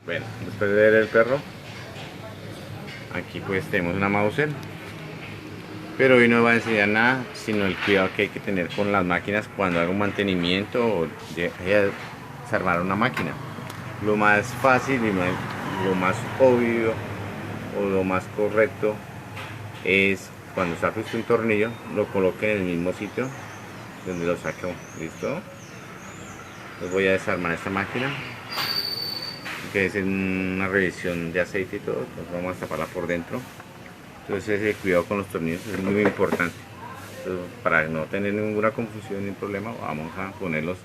Bueno, después de ver el perro, aquí pues tenemos una Mauser, pero hoy no va a enseñar nada, sino el cuidado que hay que tener con las máquinas cuando haga un mantenimiento o desarmar una máquina. Lo más fácil y lo más obvio o lo más correcto es cuando saque usted un tornillo, lo coloque en el mismo sitio donde lo sacó. ¿Listo? Entonces voy a desarmar esta máquina, que es una revisión de aceite y todo. Entonces vamos a taparla por dentro. Entonces el cuidado con los tornillos es muy importante. Entonces, para no tener ninguna confusión ni problema, vamos a ponerlos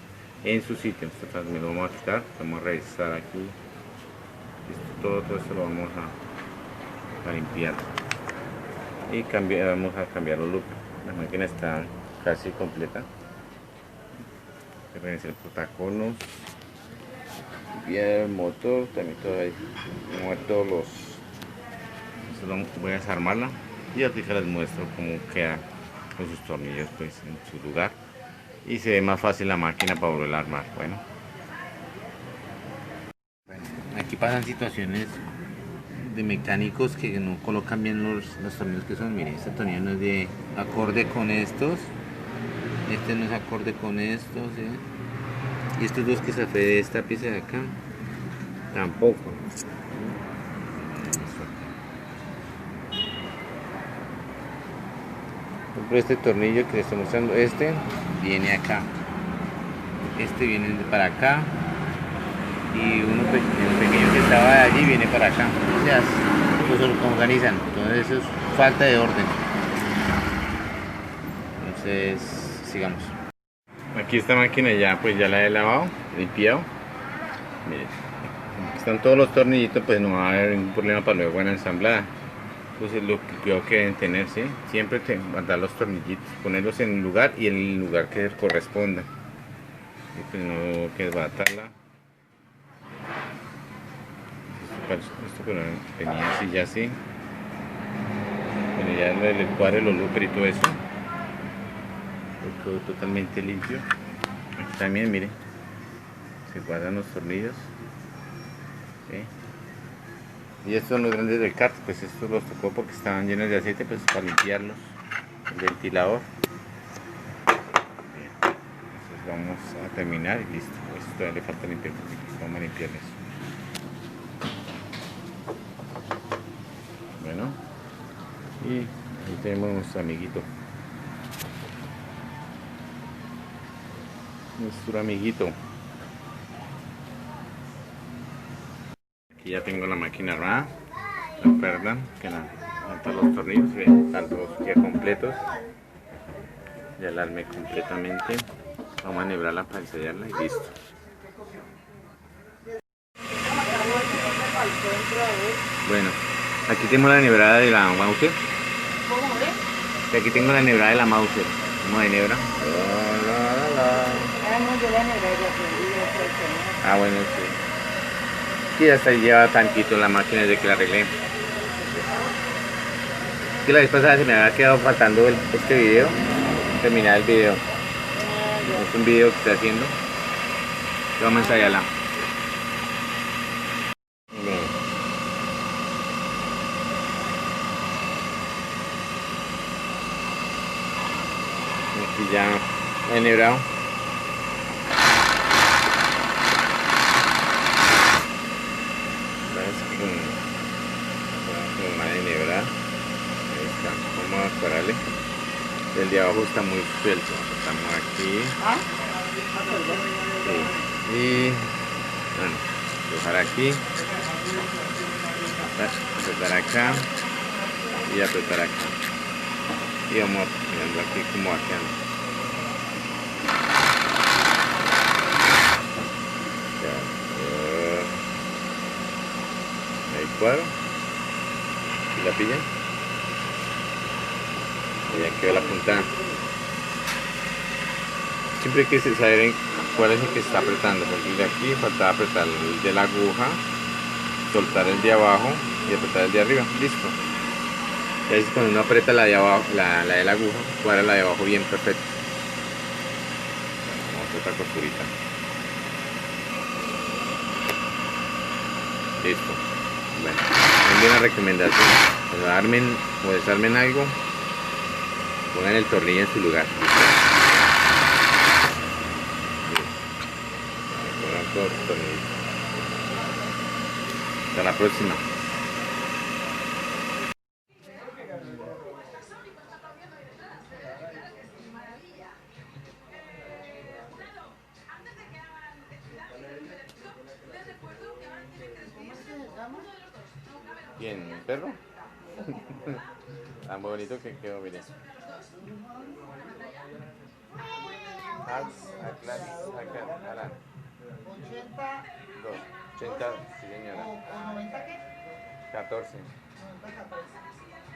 en su sitio. Esto también lo vamos a quitar, vamos a revisar aquí. Listo, todo esto lo vamos a limpiar y vamos a cambiar los loops. La máquina está casi completa. Revisar el portaconos, bien el motor, también todo ahí, mover todos los. Solo voy a desarmarla y ahorita les muestro cómo queda con sus tornillos pues en su lugar y se ve más fácil la máquina para volver a armar. Bueno, aquí pasan situaciones de mecánicos que no colocan bien los tornillos que son. Miren, este tornillo no es de acorde con estos, este no es acorde con estos, ¿sí? Y estos dos que saqué de esta pieza de acá tampoco. Por este tornillo que les estoy mostrando, este viene acá, este viene para acá y uno pequeño que estaba allí viene para acá. O sea, eso lo organizan, entonces eso es falta de orden. Entonces sigamos. Aquí esta máquina ya pues ya la he lavado, limpiado. Miren, están todos los tornillitos, pues no va a haber ningún problema para luego en la ensamblada. Entonces lo que creo que deben tener, ¿sí? Siempre mandar los tornillitos, ponerlos en el lugar y en el lugar que corresponda. Y pues no que desbaratarla. Esto que no tenía así ya así. Bueno, ya el cuadro, los loopers y todo eso. Todo totalmente limpio. Aquí también, miren, se guardan los tornillos. ¿Sí? Y estos son los grandes del kart, pues estos los tocó porque estaban llenos de aceite, pues para limpiarlos. El ventilador. Bien. Entonces vamos a terminar y listo. Esto todavía le falta limpiar, vamos a limpiar eso. Bueno, y ahí tenemos nuestro amiguito. Nuestro amiguito. Aquí ya tengo la máquina armada, no perdan, que para los tornillos, están todos ya completos. Ya la armé completamente. Vamos a enhebrarla para ensayarla y listo. Bueno, aquí tengo la enhebrada de la Mauser. Y aquí tengo la enhebrada de la Mauser. ¿Cómo de enhebra? Ah, bueno, sí. Sí, hasta lleva tantito la máquina desde que la arreglé. Que la vez pasada se me había quedado faltando este video. Terminar el video. Es un video que estoy haciendo. Vamos a ensayarla. Aquí ya he enhebrado. Parale. El de abajo está muy suelto. Estamos aquí. Sí. Y bueno, dejar aquí, apretar acá y apretar acá. Y vamos mirando aquí como aquí anda. Ahí cuadro. ¿Y la pillan? Ya quedó la punta. Siempre hay que saber cuál es el que está apretando, porque de aquí faltaba apretar el de la aguja, soltar el de abajo y apretar el de arriba. Listo. Y ahí cuando uno aprieta la de abajo, la de la aguja, cuadra la de abajo bien perfecto. Vamos a hacer otra costurita. Listo. Bueno, tengo una recomendación. Cuando armen o desarmen algo, pongan el tornillo en su lugar. Pongan todos los tornillos. Hasta la próxima. ¿Quién? ¿El perro? Tan bonito que quedó, miren. Alan. 82. 80, sí señora. ¿O 90 qué? 14. 90, 14.